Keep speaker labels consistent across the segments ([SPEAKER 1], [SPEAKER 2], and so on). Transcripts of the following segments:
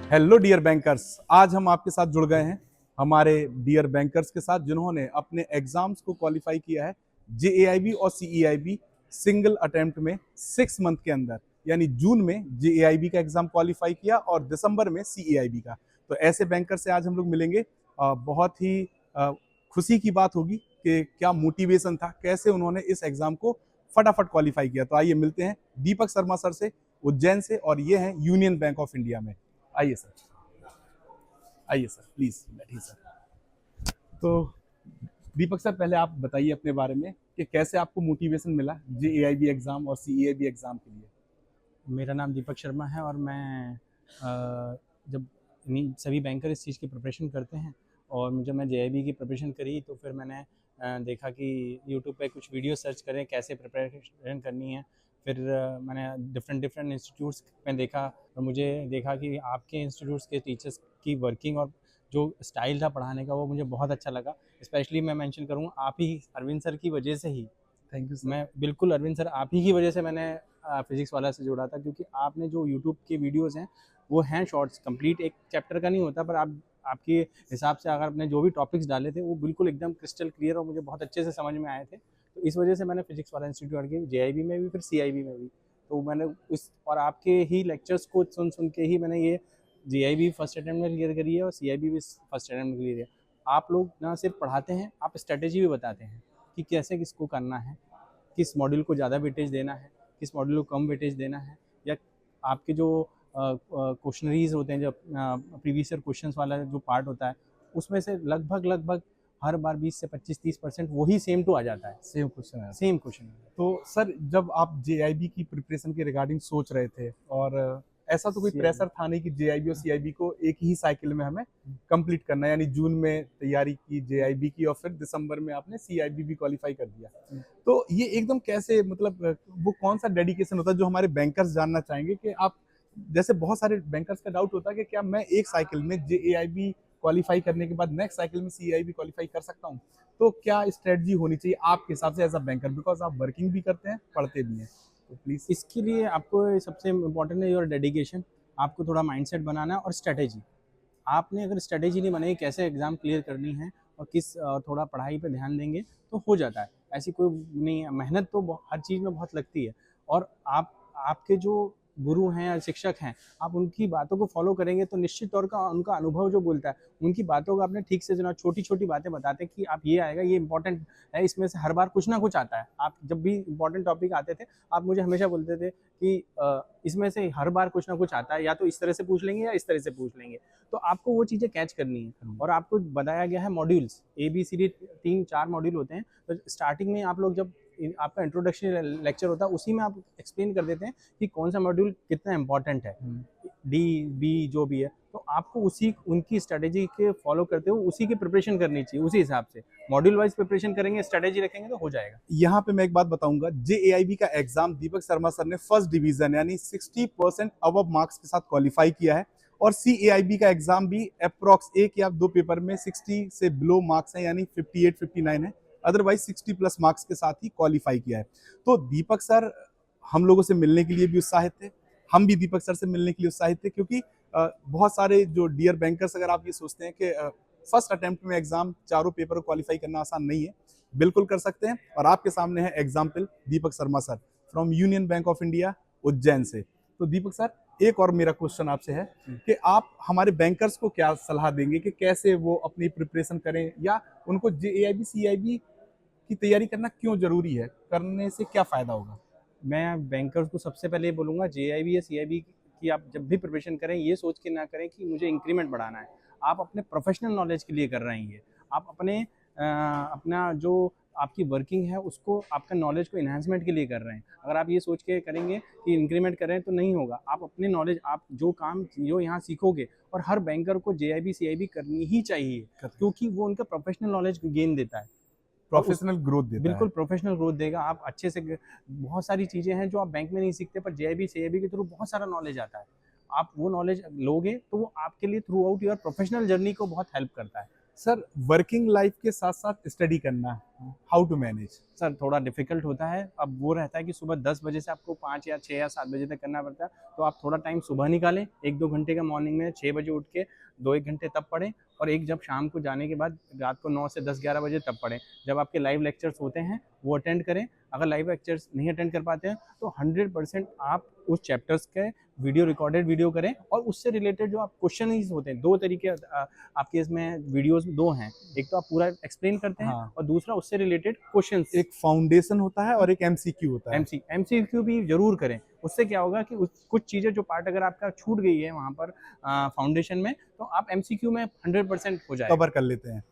[SPEAKER 1] Hello dear bankers, आज हम आपके साथ जुड़ गए हैं हमारे डियर बैंकर्स के साथ जिन्होंने अपने एग्जाम्स को क्वालिफाई किया है जेएआईबी और सीईआईबी सिंगल अटेम्प्ट में 6 मंथ के अंदर। यानी जून में जेएआईबी का एग्जाम क्वालिफाई किया और दिसंबर में सीईआईबी का। तो ऐसे बैंकर से आज हम लोग मिलेंगे। बहुत ही खुशी की बात होगी कि क्या मोटिवेशन था, कैसे उन्होंने इस एग्जाम को फटाफट क्वालिफाई किया। तो आइए मिलते हैं दीपक शर्मा सर से, उज्जैन से, और ये हैं यूनियन बैंक ऑफ इंडिया में। आइए सर, आइए सर, प्लीज बैठिए सर। तो दीपक सर, पहले आप बताइए अपने बारे में कि कैसे आपको मोटिवेशन मिला जेएआईबी एग्जाम और सीईआईबी एग्जाम के लिए।
[SPEAKER 2] मेरा नाम दीपक शर्मा है और मैं जब इन्हीं सभी बैंकर इस चीज़ की प्रिपरेशन करते हैं और मुझे मैं जेआईबी की प्रिपरेशन करी तो फिर मैंने देखा कि यूट्यूब पे कुछ वीडियो सर्च करें कैसे प्रिपरेशन करनी है। फिर मैंने डिफरेंट डिफरेंट इंस्टीट्यूट्स में देखा और मुझे देखा कि आपके इंस्टीट्यूट्स के टीचर्स की वर्किंग और जो स्टाइल था पढ़ाने का वो मुझे बहुत अच्छा लगा। स्पेशली मैं मेंशन करूँ आप ही अरविंद सर की वजह से ही।
[SPEAKER 1] Thank you sir.
[SPEAKER 2] मैं बिल्कुल अरविंद सर आप ही की वजह से मैंने फिजिक्स वाला से जुड़ा था, क्योंकि आपने जो यूट्यूब के वीडियोस हैं वो हैं शॉर्ट्स, कंप्लीट एक चैप्टर का नहीं होता, पर आप आपके हिसाब से अगर आपने जो भी टॉपिक्स डाले थे वो बिल्कुल एकदम क्रिस्टल क्लियर और मुझे बहुत अच्छे से समझ में आए थे। तो इस वजह से मैंने फिजिक्स वाला इंस्टीट्यूट की जेआईबी में भी फिर सीआईबी में भी। तो मैंने उस और आपके ही लेक्चर्स को सुन सुन के ही मैंने ये जेआईबी फर्स्ट अटेम्प्ट में क्लियर करी है और सीआईबी भी फर्स्ट अटेम्प्ट में क्लियर है। आप लोग ना सिर्फ पढ़ाते हैं, आप स्ट्रेटेजी भी बताते हैं कि कैसे किसको करना है, किस मॉड्यूल को ज़्यादा वेटेज देना है, किस मॉड्यूल को कम वेटेज देना है, या आपके जो क्वेश्चनरीज होते हैं, जो प्रीवियस ईयर क्वेश्चंस वाला जो पार्ट होता है उसमें से लगभग लगभग हर बार 20 से 25-30% वही सेम टू आ जाता है।
[SPEAKER 1] सेम क्वेश्चन है।
[SPEAKER 2] Same question.
[SPEAKER 1] तो सर, जब आप जेआईबी की प्रिपरेशन के रिगार्डिंग सोच रहे थे, और ऐसा तो कोई प्रेशर था नहीं कि जेआईबी और सीआईबी को एक ही साइकिल में हमें कंप्लीट करना है, यानी जून में तैयारी की जेआईबी की और फिर दिसंबर में आपने सीआईबी भी क्वालिफाई कर दिया। तो ये एकदम कैसे, मतलब वो कौन सा डेडिकेशन होता है जो हमारे बैंकर्स जानना चाहेंगे कि आप, जैसे बहुत सारे बैंकर्स का डाउट होता है कि क्या मैं एक साइकिल में जेएआईबी क्वालिफाई करने के बाद नेक्स्ट साइकिल में सीआईबी क्वालिफाई कर सकता हूँ। तो क्या स्ट्रेटजी होनी चाहिए आपके हिसाब से एज अ बैंकर, बिकॉज आप वर्किंग भी करते हैं, पढ़ते भी हैं, तो प्लीज।
[SPEAKER 2] इसके लिए आपको सबसे इम्पोर्टेंट है योर डेडिकेशन। आपको थोड़ा माइंडसेट बनाना है और स्ट्रेटेजी। आपने अगर स्ट्रेटेजी नहीं बनाई कैसे एग्ज़ाम क्लियर करनी है और किस थोड़ा पढ़ाई पे ध्यान देंगे तो हो जाता है। ऐसी कोई नहीं है, मेहनत तो हर चीज़ में बहुत लगती है। और आप आपके जो गुरु हैं या शिक्षक हैं, आप उनकी बातों को फॉलो करेंगे तो निश्चित तौर का उनका अनुभव जो बोलता है, उनकी बातों को आपने ठीक से सुना, छोटी छोटी बातें बताते हैं कि आप ये आएगा, ये इंपॉर्टेंट है, इसमें से हर बार कुछ ना कुछ आता है। आप जब भी इंपॉर्टेंट टॉपिक आते थे आप मुझे हमेशा बोलते थे कि इसमें से हर बार कुछ ना कुछ आता है, या तो इस तरह से पूछ लेंगे या इस तरह से पूछ लेंगे। तो आपको वो चीज़ें कैच करनी है। और आपको बताया गया है मॉड्यूल्स ABCD 3-4 मॉड्यूल होते हैं। तो स्टार्टिंग में आप लोग जब आपका इंट्रोडक्शन लेक्चर होता है उसी में आप एक्सप्लेन कर देते हैं कि कौन सा मॉड्यूल कितना इंपॉर्टेंट है, D B जो भी है। तो आपको उसी उनकी स्ट्रेटेजी के फॉलो करते हुए उसी की प्रिपरेशन करनी चाहिए। उसी हिसाब से मॉड्यूल वाइज प्रिपरेशन करेंगे, स्ट्रेटेजी रखेंगे तो हो जाएगा।
[SPEAKER 1] यहाँ पे मैं एक बात बताऊंगा, जेएआईबी का एग्जाम दीपक शर्मा सर ने फर्स्ट डिवीजन यानी 60% अबव मार्क्स के साथ क्वालिफाई किया है, और सीएआईबी का एग्जाम भी अप्रोक्स एक या दो पेपर में 60 से बिलो मार्क्स है, यानी 58-59 है, अदरवाइज 60+ मार्क्स के साथ ही क्वालिफाई किया है। तो दीपक सर हम लोगों से मिलने के लिए भी उत्साहित थे, हम भी दीपक सर से मिलने के लिए उत्साहित थे, क्योंकि बहुत सारे जो डियर बैंकर्स, अगर आप ये सोचते हैं कि फर्स्ट अटेम्प्ट में एग्जाम चारों पेपर को क्वालिफाई करना आसान नहीं है, बिल्कुल कर सकते हैं। और आपके सामने है example Deepak Sharma sir from union bank of India Ujjain से। तो दीपक सर, एक और मेरा क्वेश्चन आपसे है कि आप हमारे बैंकर्स को क्या सलाह देंगे कि कैसे वो अपनी प्रिपरेशन करें, या उनको जेएआईबी सीआईबी की तैयारी करना क्यों जरूरी है, करने से क्या फायदा होगा।
[SPEAKER 2] मैं बैंकर्स को सबसे पहले ये बोलूँगा, जेआईबी या सीआईबी की आप जब भी प्रिपरेशन करें ये सोच के ना करें कि मुझे इंक्रीमेंट बढ़ाना है। आप अपने प्रोफेशनल नॉलेज के लिए कर रहे हैं ये। आप अपने अपना जो आपकी वर्किंग है उसको, आपका नॉलेज को इन्हांसमेंट के लिए कर रहे हैं। अगर आप ये सोच के करेंगे कि इंक्रीमेंट करें तो नहीं होगा। आप अपने नॉलेज, आप जो काम जो यहाँ सीखोगे, और हर बैंकर को जेआईबी सीआईबी करनी ही चाहिए, क्योंकि वो उनका प्रोफेशनल नॉलेज गेन देता है,
[SPEAKER 1] प्रोफेशनल ग्रोथ देता
[SPEAKER 2] बिल्कुल
[SPEAKER 1] है।
[SPEAKER 2] प्रोफेशनल ग्रोथ देगा। आप अच्छे से, बहुत सारी चीज़ें हैं जो आप बैंक में नहीं सीखते, पर जेआईबी सीआईबी के थ्रू बहुत सारा नॉलेज आता है। आप वो नॉलेज लोगे तो वो आपके लिए through out your professional journey को बहुत हेल्प करता है।
[SPEAKER 1] सर वर्किंग लाइफ के साथ साथ स्टडी करना, हाउ टू मैनेज?
[SPEAKER 2] सर थोड़ा डिफिकल्ट होता है। अब वो रहता है कि सुबह 10 बजे से आपको 5 या 6 या 7 बजे तक करना पड़ता है, तो आप थोड़ा टाइम सुबह निकालें, 1-2 घंटे का मॉर्निंग में 6 बजे उठ के 2-1 घंटे तब पढ़ें, और एक जब शाम को जाने के बाद रात को 9 से 10-11 बजे तब पढ़ें। जब आपके लाइव लेक्चर्स होते हैं वो अटेंड करें। अगर लाइव लेक्चर्स नहीं अटेंड कर पाते हैं तो 100% आप उस चैप्टर्स के वीडियो रिकॉर्डेड वीडियो करें, और उससे रिलेटेड जो आप क्वेश्चन होते हैं, 2 तरीके आपके इसमें वीडियोस 2 हैं। एक तो आप पूरा एक्सप्लेन करते हैं,
[SPEAKER 1] हाँ।
[SPEAKER 2] और दूसरा उससे रिलेटेड क्वेश्चंस।
[SPEAKER 1] एक फाउंडेशन होता है और एक एमसीक्यू होता है।
[SPEAKER 2] एमसीक्यू भी जरूर करें। उससे क्या होगा कि कुछ चीज़ें जो पार्ट अगर आपका छूट गई है वहाँ पर फाउंडेशन में, तो आप एमसीक्यू में 100% हो जाएगा।
[SPEAKER 1] कवर कर लेते हैं।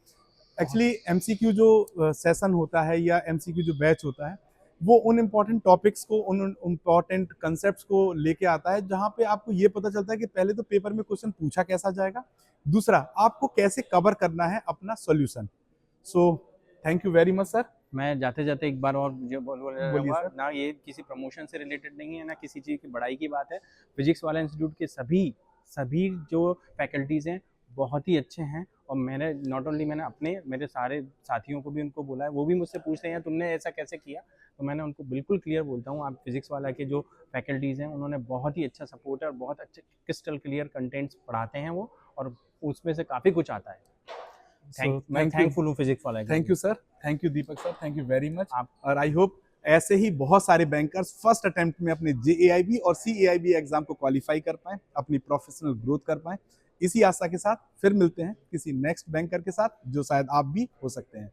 [SPEAKER 1] एक्चुअली एमसीक्यू जो सेशन होता है या एमसीक्यू जो बैच होता है, वो उन इम्पोर्टेंट टॉपिक्स को, उन इम्पोर्टेंट कंसेप्ट्स को लेके आता है, जहाँ पे आपको ये पता चलता है कि पहले तो पेपर में क्वेश्चन पूछा कैसा जाएगा, दूसरा आपको कैसे कवर करना है अपना solution. So thank you very much sir.
[SPEAKER 2] मैं जाते-जाते एक बार और जो
[SPEAKER 1] बोलिए
[SPEAKER 2] बोलूँगा
[SPEAKER 1] सर।
[SPEAKER 2] ना, ये किसी प्रमोशन से रिलेटेड नहीं है, ना किसी चीज़ की बड़ाई की बात है। फिजिक्स वाला इंस्टीट्यूट के सभी जो फैकल्टीज़ हैं बहुत ही अच्छे हैं, और मैंने नॉट ओनली मैंने मेरे सारे साथियों को भी उनको बोला है, वो भी मुझसे पूछते हैं तुमने ऐसा कैसे किया, तो मैंने उनको बिल्कुल क्लियर बोलता हूँ, आप फिजिक्स वाला के जो फैकल्टीज़ हैं उन्होंने बहुत ही अच्छा सपोर्ट है, और बहुत अच्छे क्रिस्टल क्लियर कंटेंट्स पढ़ाते हैं वो, और उसमें से काफ़ी कुछ आता है। मैं थैंकफुल हूँ फिजिक्स वाला के
[SPEAKER 1] थैंक
[SPEAKER 2] लिए।
[SPEAKER 1] You sir, thank you Deepak sir, thank you very much.
[SPEAKER 2] आप
[SPEAKER 1] और आई होप ऐसे ही बहुत सारे बैंकर्स फर्स्ट अटेम्प्ट में अपने जेएआईबी और सीएआईबी एग्जाम को क्वालिफाई कर पाएं, अपनी प्रोफेशनल ग्रोथ कर पाएं। इसी आशा के साथ फिर मिलते हैं किसी नेक्स्ट बैंकर के साथ, जो शायद आप भी हो सकते हैं।